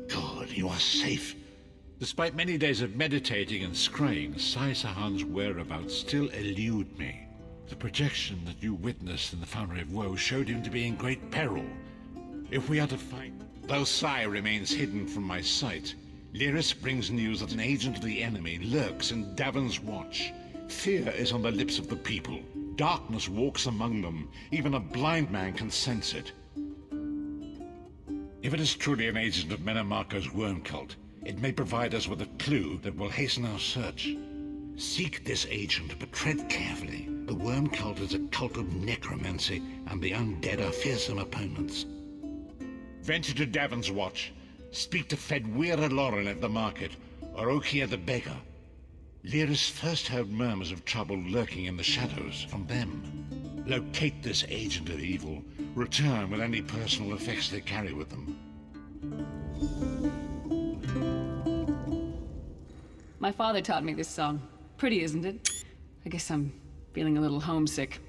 Good, you are safe. Despite many days of meditating and scrying, Sai Sahan's whereabouts still elude me. The projection that you witnessed in the Foundry of Woe showed him to be in great peril. If we are to fight... Though Sai remains hidden from my sight, Lyris brings news that an agent of the enemy lurks in Davon's Watch. Fear is on the lips of the people. Darkness walks among them. Even a blind man can sense it. If it is truly an agent of Menamarco's worm cult, it may provide us with a clue that will hasten our search. Seek this agent, but tread carefully. The worm cult is a cult of necromancy, and the undead are fearsome opponents. Venture to Davon's Watch. Speak to Fedwira Lauren at the market, or Okia the beggar. Lyris first heard murmurs of trouble lurking in the shadows from them. Locate this agent of evil. Return with any personal effects they carry with them. My father taught me this song. Pretty, isn't it? I guess I'm feeling a little homesick.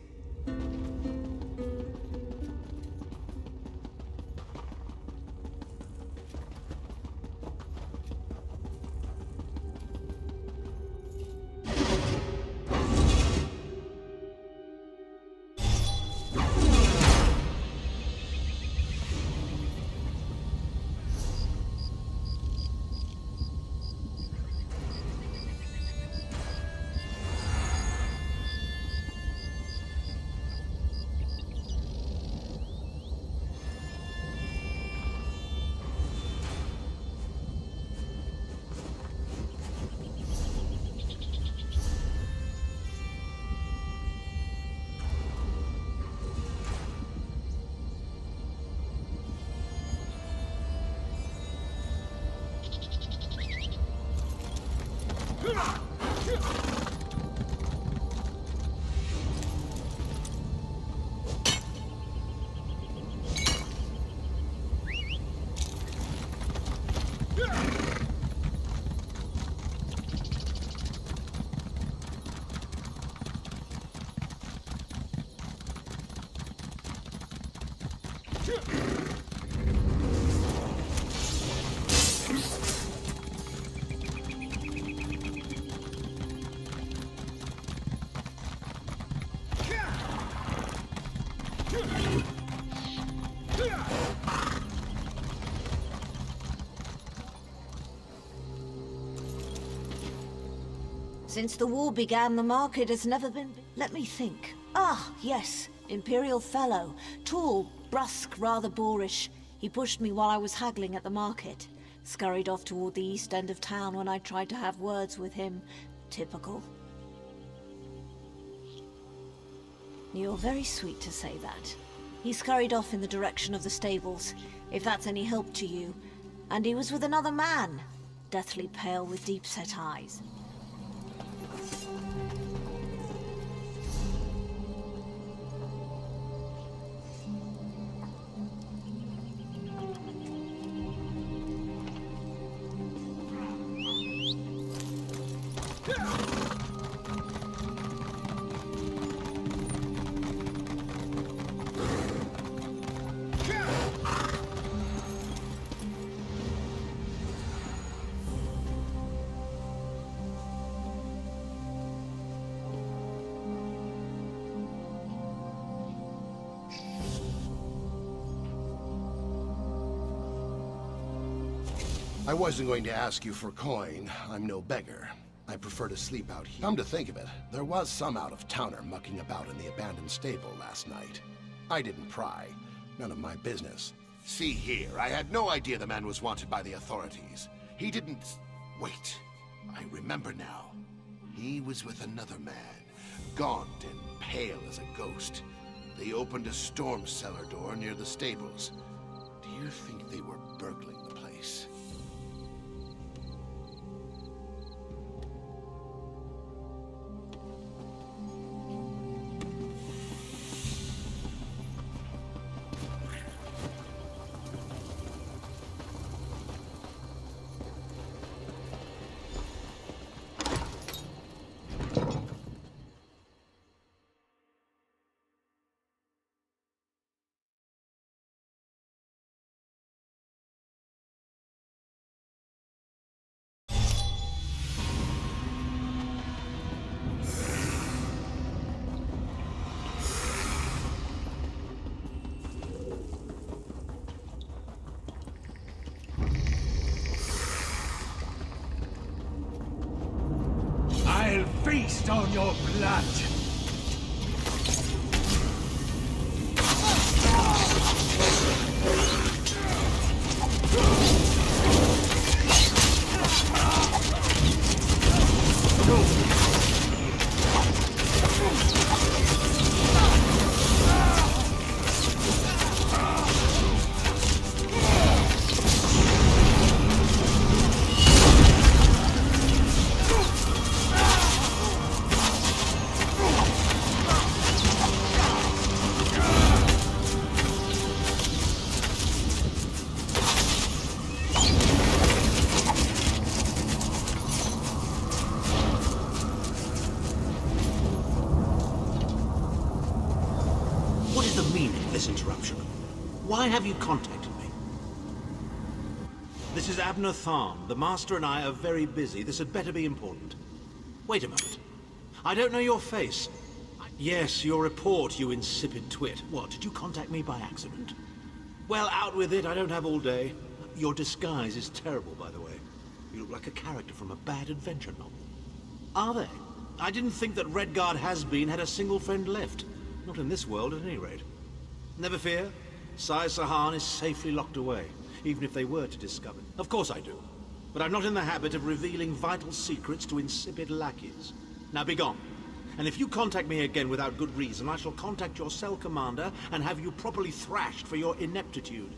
Since the war began, the market has never been... Let me think. Ah, yes. Imperial Fellow. Tall, brusque, rather boorish. He pushed me while I was haggling at the market. Scurried off toward the east end of town when I tried to have words with him. Typical. You're very sweet to say that. He scurried off in the direction of the stables, if that's any help to you. And he was with another man. Deathly pale with deep-set eyes. I wasn't going to ask you for coin. I'm no beggar. I prefer to sleep out here. Come to think of it, there was some out-of-towner mucking about in the abandoned stable last night. I didn't pry. None of my business. See here, I had no idea the man was wanted by the authorities. He didn't... Wait, I remember now. He was with another man, gaunt and pale as a ghost. They opened a storm cellar door near the stables. Do you think they were burgling the place? feast on your blood! What is the meaning of this interruption? Why have you contacted me? This is Abner Tharn. The Master and I are very busy. This had better be important. Wait a moment. I don't know your face. Yes, your report, you insipid twit. What, did you contact me by accident? Well, out with it. I don't have all day. Your disguise is terrible, by the way. You look like a character from a bad adventure novel. Are they? I didn't think that Redguard Has-Been had a single friend left. Not in this world, at any rate. Never fear. Sai Sahan is safely locked away, even if they were to discover. Of course I do. But I'm not in the habit of revealing vital secrets to insipid lackeys. Now be gone. And if you contact me again without good reason, I shall contact your cell commander and have you properly thrashed for your ineptitude.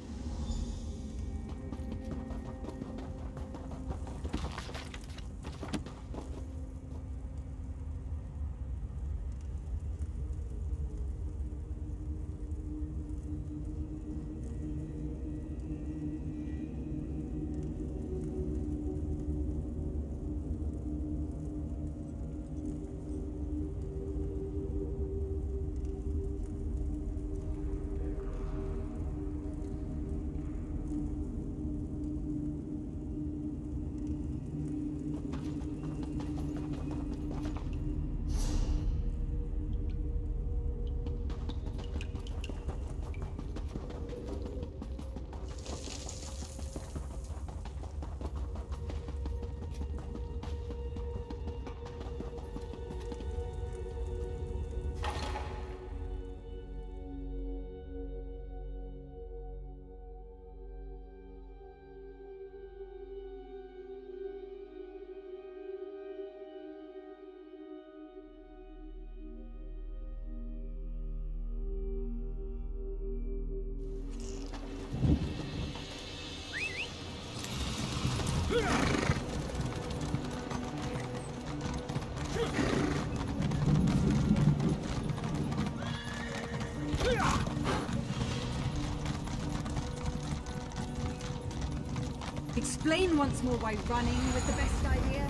Explain once more why running was the best idea.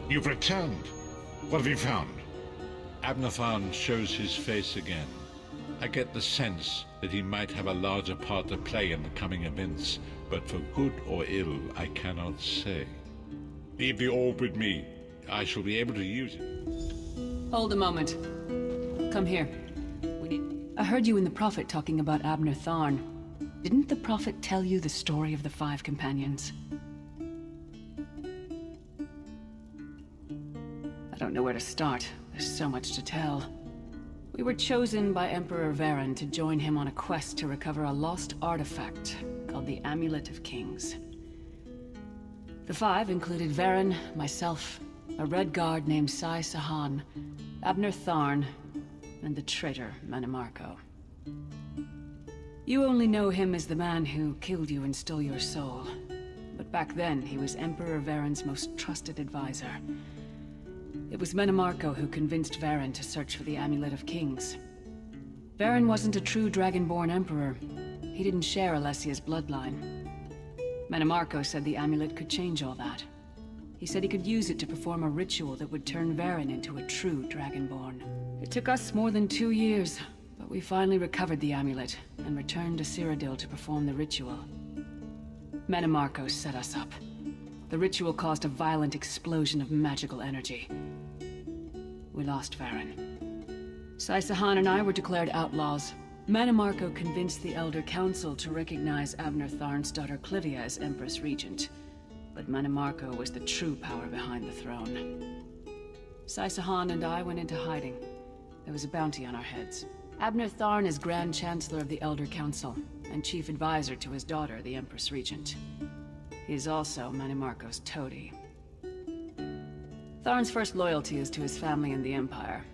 You've returned. What have you found? Abner Tharn shows his face again. I get the sense that he might have a larger part to play in the coming events, but for good or ill, I cannot say. Leave the orb with me. I shall be able to use it. Hold a moment. Come here. I heard you and the Prophet talking about Abner Tharn. Didn't the Prophet tell you the story of the Five Companions? I don't know where to start. There's so much to tell. We were chosen by Emperor Varen to join him on a quest to recover a lost artifact called the Amulet of Kings. The five included Varen, myself, a Red Guard named Sai Sahan, Abner Tharn, and the traitor Mannimarco. You only know him as the man who killed you and stole your soul. But back then, he was Emperor Varen's most trusted advisor. It was Mannimarco who convinced Varen to search for the Amulet of Kings. Varen wasn't a true Dragonborn Emperor. He didn't share Alessia's bloodline. Mannimarco said the amulet could change all that. He said he could use it to perform a ritual that would turn Varen into a true Dragonborn. It took us more than 2 years, but we finally recovered the amulet and returned to Cyrodiil to perform the ritual. Metamarco set us up. The ritual caused a violent explosion of magical energy. We lost Varen. Saisahan and I were declared outlaws. Metamarco convinced the Elder Council to recognize Abner Tharn's daughter Clivia as Empress Regent. But Metamarco was the true power behind the throne. Saisahan and I went into hiding. There was a bounty on our heads. Abner Tharn is Grand Chancellor of the Elder Council, and Chief Advisor to his daughter, the Empress Regent. He is also Metamarco's toady. Tharn's first loyalty is to his family and the Empire,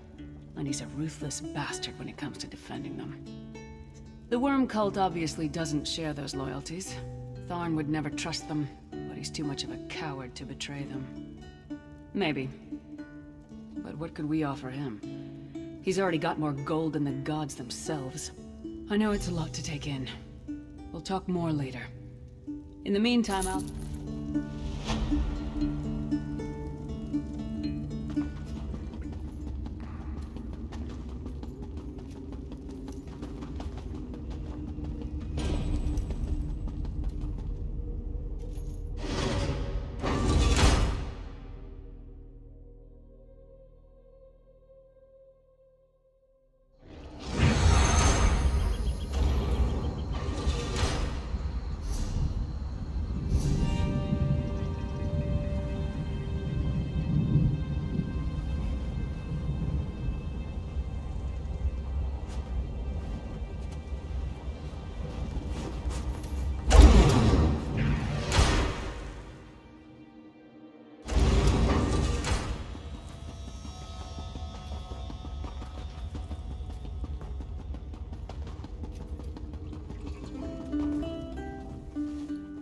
and he's a ruthless bastard when it comes to defending them. The Worm Cult obviously doesn't share those loyalties. Tharn would never trust them, but he's too much of a coward to betray them. Maybe. But what could we offer him? He's already got more gold than the gods themselves. I know it's a lot to take in. We'll talk more later. In the meantime, I'll...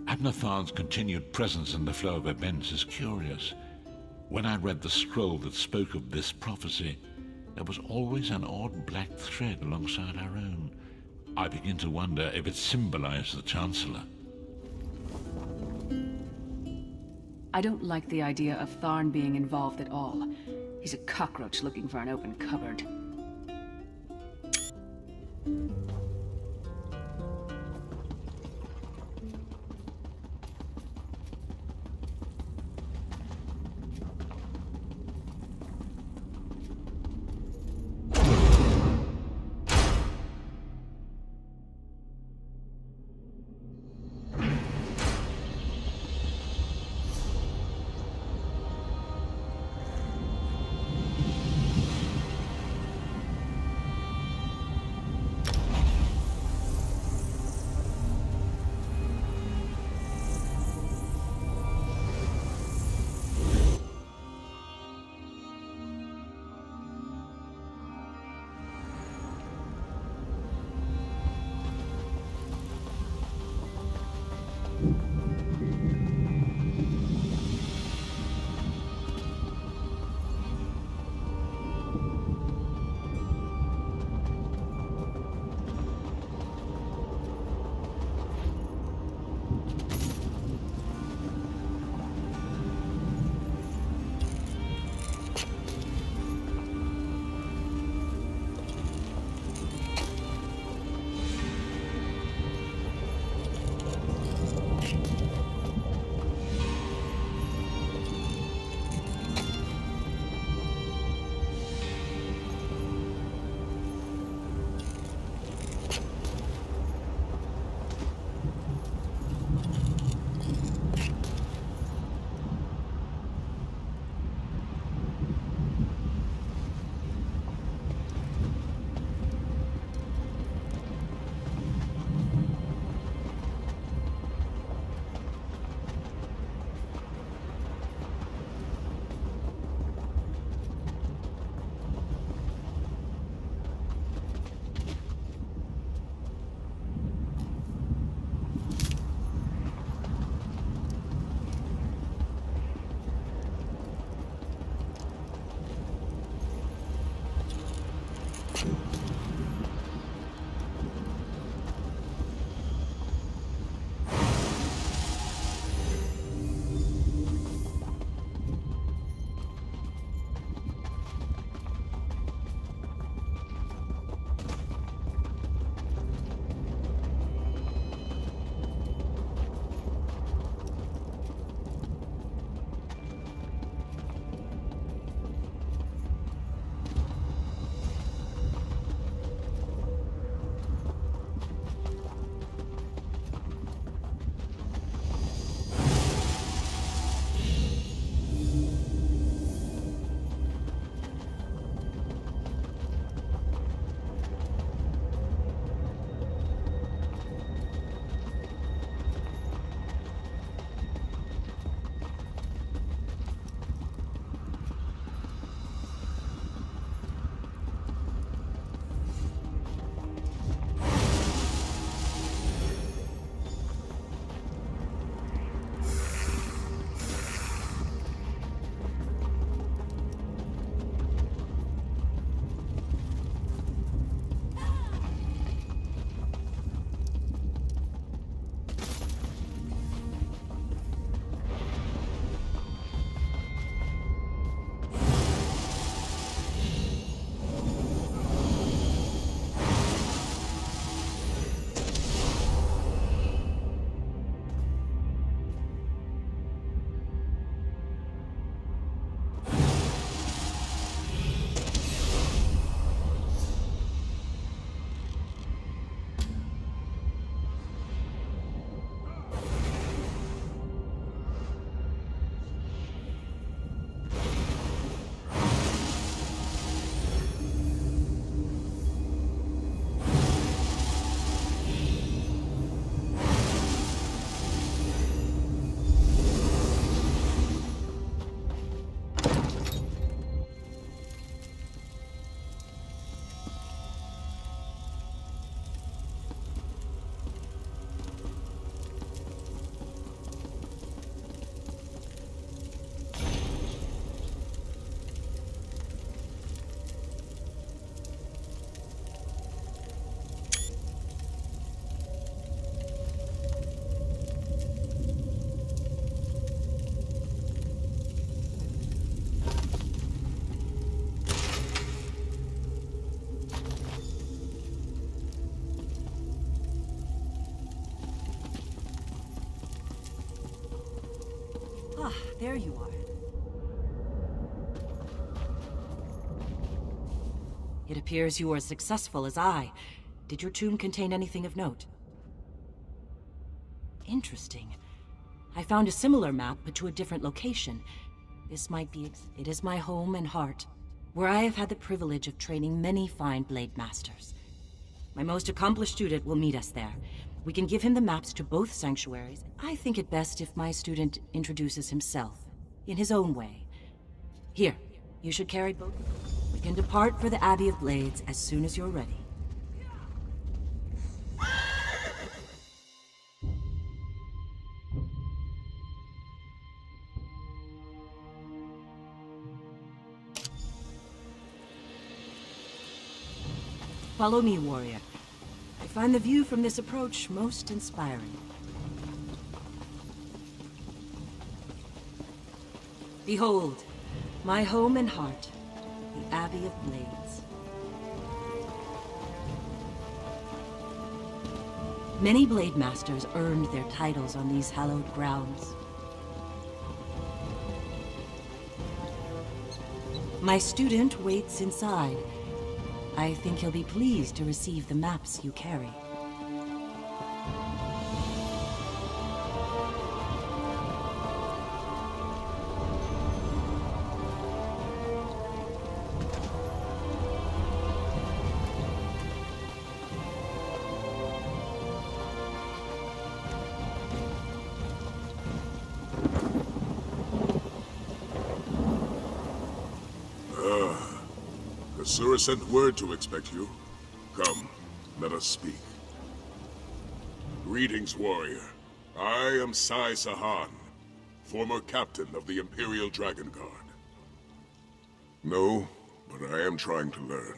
Abner Tharn's continued presence in the flow of events is curious. When I read the scroll that spoke of this prophecy, there was always an odd black thread alongside our own. I begin to wonder if it symbolized the Chancellor. I don't like the idea of Tharn being involved at all. He's a cockroach looking for an open cupboard. there you are. It appears you were as successful as I. Did your tomb contain anything of note? Interesting. I found a similar map, but to a different location. This might be... It is my home and heart, where I have had the privilege of training many fine blade masters. My most accomplished student will meet us there. We can give him the maps to both sanctuaries. I think it best if my student introduces himself, in his own way. Here, you should carry both. We can depart for the Abbey of Blades as soon as you're ready. Follow me, warrior. I find the view from this approach most inspiring. Behold, my home and heart, the Abbey of Blades. Many blade masters earned their titles on these hallowed grounds. My student waits inside. I think he'll be pleased to receive the maps you carry. Kasura sent word to expect you. Come, let us speak. Greetings, warrior. I am Sai Sahan, former captain of the Imperial Dragon Guard. No, but I am trying to learn.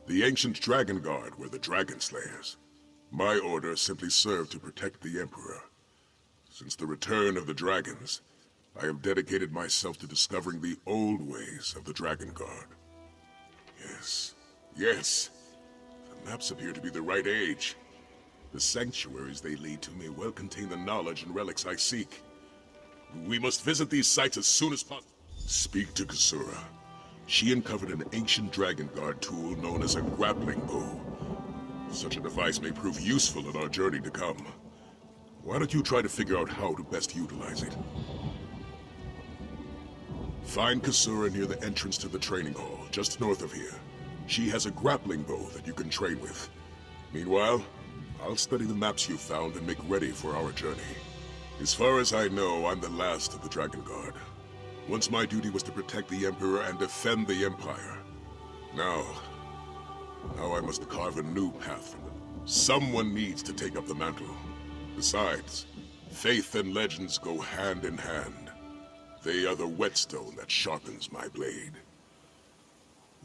The ancient Dragon Guard were the Dragon Slayers. My order simply served to protect the Emperor. Since the return of the dragons, I have dedicated myself to discovering the old ways of the Dragon Guard. Yes. The maps appear to be the right age. The sanctuaries they lead to may well contain the knowledge and relics I seek. We must visit these sites as soon as possible. Speak to Kasura. She uncovered an ancient Dragon Guard tool known as a grappling bow. Such a device may prove useful in our journey to come. Why don't you try to figure out how to best utilize it? Find Kasura near the entrance to the training hall, just north of here. She has a grappling bow that you can train with. Meanwhile, I'll study the maps you found and make ready for our journey. As far as I know, I'm the last of the Dragon Guard. Once my duty was to protect the Emperor and defend the Empire. Now I must carve a new path for them. Someone needs to take up the mantle. Besides, faith and legends go hand in hand. They are the whetstone that sharpens my blade.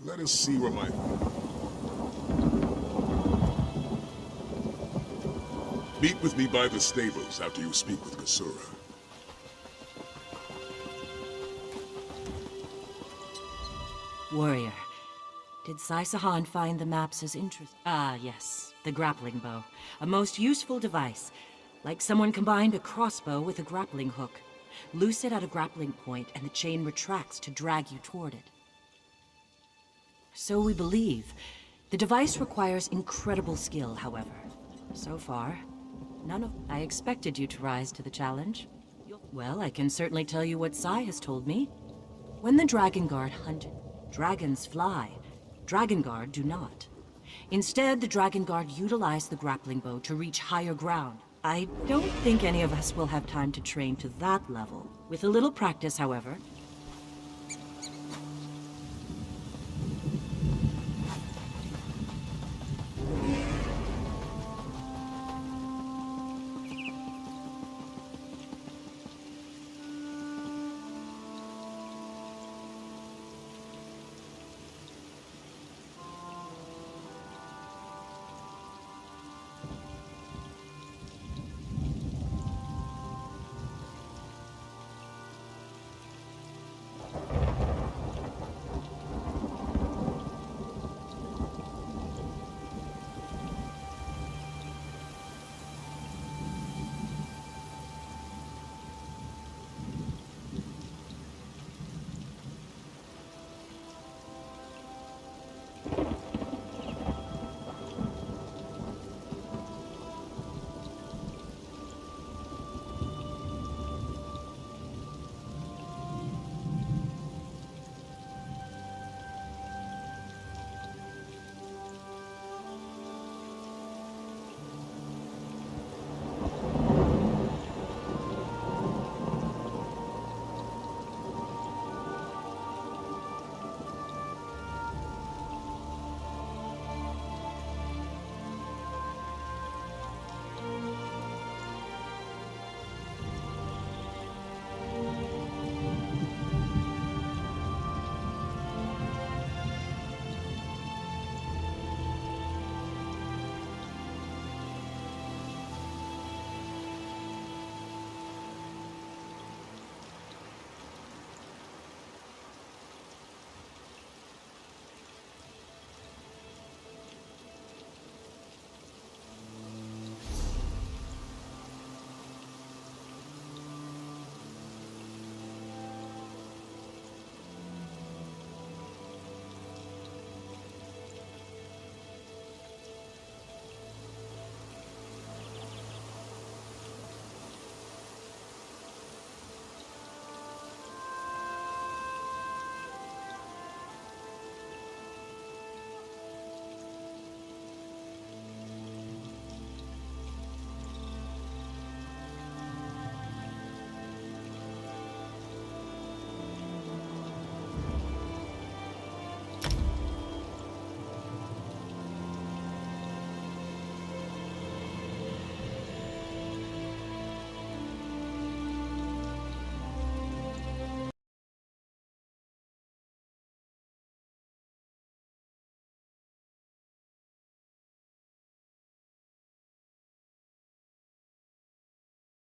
Let us see where my... Meet with me by the stables after you speak with Kasura. Warrior, did Sai Sahan find the maps as interesting? Ah, yes, the grappling bow. A most useful device. Like someone combined a crossbow with a grappling hook. Loose it at a grappling point, and the chain retracts to drag you toward it. So we believe. The device requires incredible skill, however. So far, none of... I expected you to rise to the challenge. Well, I can certainly tell you what Sai has told me. When the Dragon Guard hunted, dragons fly. Dragon Guard do not. Instead, the Dragon Guard utilize the grappling bow to reach higher ground. I don't think any of us will have time to train to that level. With a little practice, however,